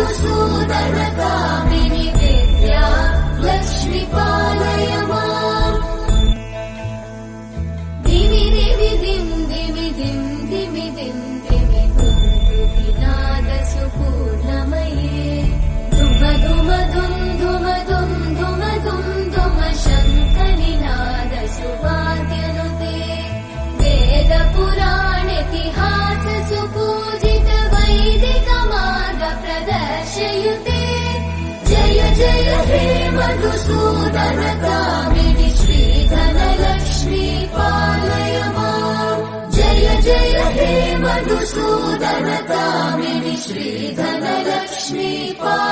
मधुसूदन कामिनि विद्या लक्ष्मी पालय माम्। दिवि दिवि दिं दिवि दिं दिवि दिं दिवि दुन्दुभिनाद सुपूर्णमये धुम धुम धुम धुम धुम धुम धुम धुम शङ्खनिनाद सुवाद्यनुते वेद पुराणेतिहास सुपूजित वैदिक मार्ग प्रदर्शयुते। जय जय हे मधुसूदन कामिनि श्रीधन लक्ष्मी पालय माम्। जय जय हे मधुसूदन कामिनि श्रीधन लक्ष्मी पालय